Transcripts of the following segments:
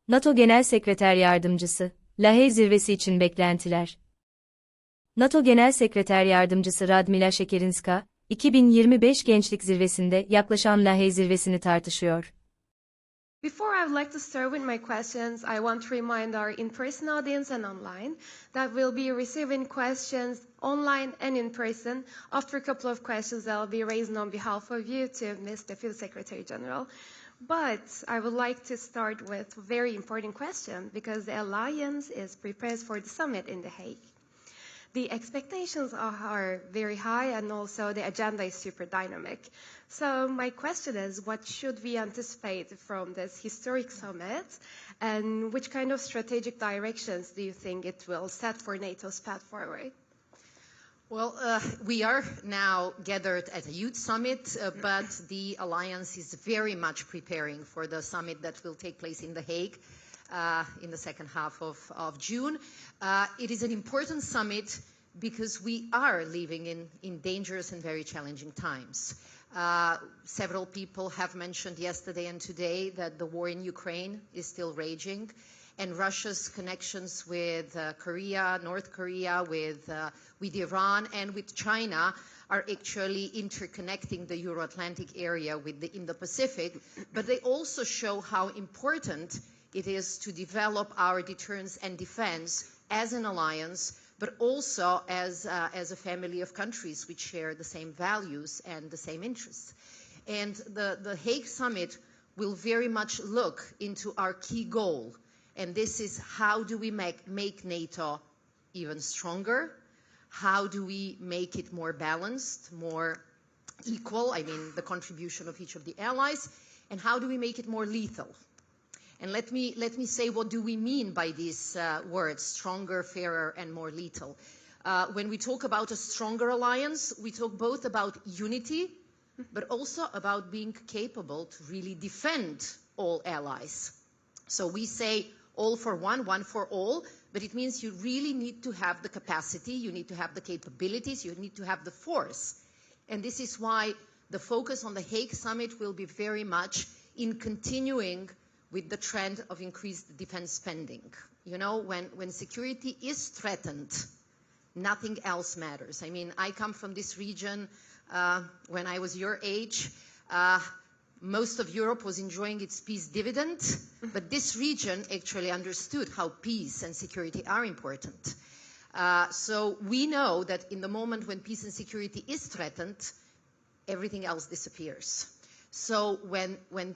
NATO Genel Sekreter Yardımcısı, Lahey Zirvesi için Beklentiler. NATO Genel Sekreter Yardımcısı Radmila Shekerinska, 2025 Gençlik Zirvesi'nde yaklaşan Lahey Zirvesi'ni tartışıyor. Before I would like to start with my questions, I want to remind our in-person audience and online that we'll be receiving questions online and in person. After a couple of questions that will be raised on behalf of you to Mr. Field Secretary General. But I would like to start with a very important question because the Alliance is prepared for the summit in The Hague. The expectations are very high and also the agenda is super dynamic. So my question is, what should we anticipate from this historic summit and which kind of strategic directions do you think it will set for NATO's path forward? Well, we are now gathered at a youth summit, but the Alliance is very much preparing for the summit that will take place in The Hague in the second half of June. It is an important summit because we are living in dangerous and very challenging times. Several people have mentioned yesterday and today that the war in Ukraine is still raging, and Russia's connections with Korea, North Korea, with Iran and with China are actually interconnecting the Euro-Atlantic area with the Indo-Pacific, but they also show how important it is to develop our deterrence and defense as an alliance, but also as a family of countries which share the same values and the same interests. And the Hague Summit will very much look into our key goal, and this is how do we make NATO even stronger? How do we make it more balanced, more equal, I mean the contribution of each of the allies, and how do we make it more lethal? And let me say, what do we mean by these words, stronger, fairer, and more lethal? When we talk about a stronger alliance, we talk both about unity, but also about being capable to really defend all allies. So we say all for one, one for all, but it means you really need to have the capacity, you need to have the capabilities, you need to have the force. And this is why the focus on the Hague Summit will be very much in continuing with the trend of increased defense spending. You know, when security is threatened, nothing else matters. I mean, I come from this region when I was your age. Most of Europe was enjoying its peace dividend, but this region actually understood how peace and security are important. So we know that in the moment when peace and security is threatened, everything else disappears. So when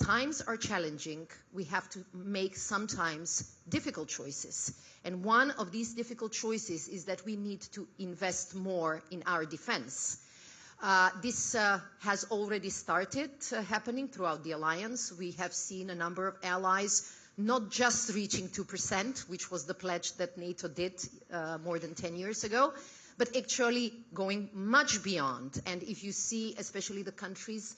times are challenging, we have to make sometimes difficult choices. And one of these difficult choices is that we need to invest more in our defense. This has already started happening throughout the alliance. We have seen a number of allies not just reaching 2%, which was the pledge that NATO did more than 10 years ago, but actually going much beyond. And if you see, especially the countries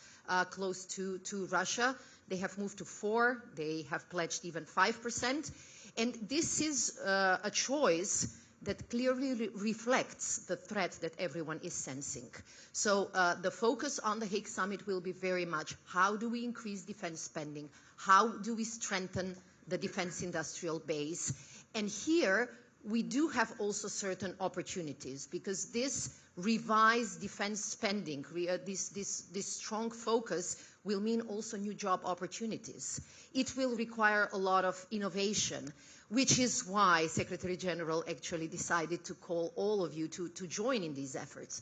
close to Russia, they have moved to 4%, they have pledged even 5%. And this is a choice that clearly reflects the threat that everyone is sensing. So the focus on the Hague Summit will be very much how do we increase defense spending? How do we strengthen the defense industrial base? And here we do have also certain opportunities because this revised defense spending, this strong focus will mean also new job opportunities. It will require a lot of innovation, which is why Secretary General actually decided to call all of you to join in these efforts.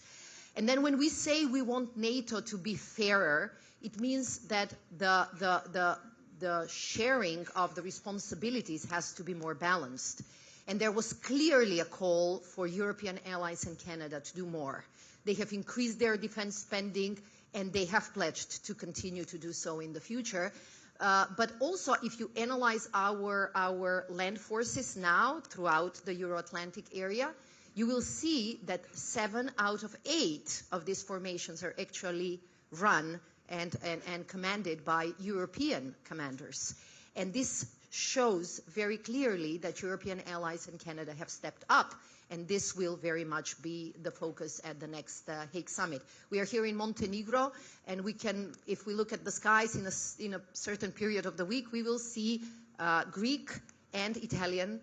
And then when we say we want NATO to be fairer, it means that the sharing of the responsibilities has to be more balanced. And there was clearly a call for European allies and Canada to do more. They have increased their defense spending and they have pledged to continue to do so in the future. But also, if you analyze our land forces now throughout the Euro-Atlantic area, you will see that 7 out of 8 of these formations are actually run and commanded by European commanders. And this shows very clearly that European allies and Canada have stepped up, and this will very much be the focus at the next Hague Summit. We are here in Montenegro, and we can, if we look at the skies in a certain period of the week, we will see Greek and Italian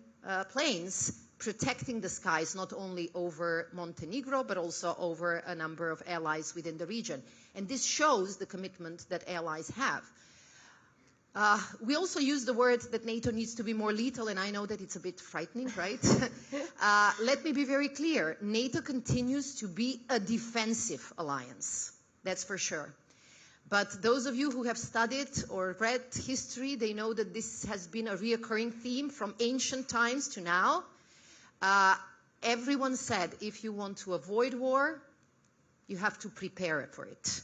planes protecting the skies, not only over Montenegro, but also over a number of allies within the region. And this shows the commitment that allies have. We also use the word that NATO needs to be more lethal, and I know that it's a bit frightening, right? Let me be very clear. NATO continues to be a defensive alliance. That's for sure. But those of you who have studied or read history, they know that this has been a reoccurring theme from ancient times to now. Everyone said, if you want to avoid war, you have to prepare for it.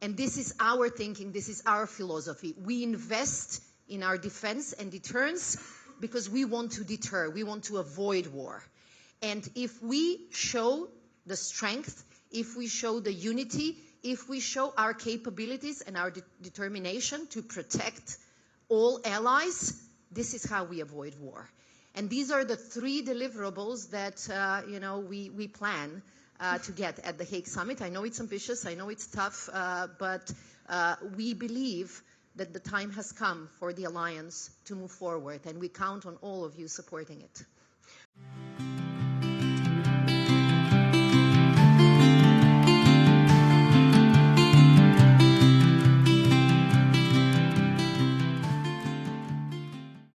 And this is our thinking, this is our philosophy. We invest in our defense and deterrence because we want to deter, we want to avoid war. And if we show the strength, if we show the unity, if we show our capabilities and our determination to protect all allies, this is how we avoid war. And these are the three deliverables that we plan to get at the Hague Summit. I know it's ambitious, I know it's tough, but we believe that the time has come for the alliance to move forward, and we count on all of you supporting it.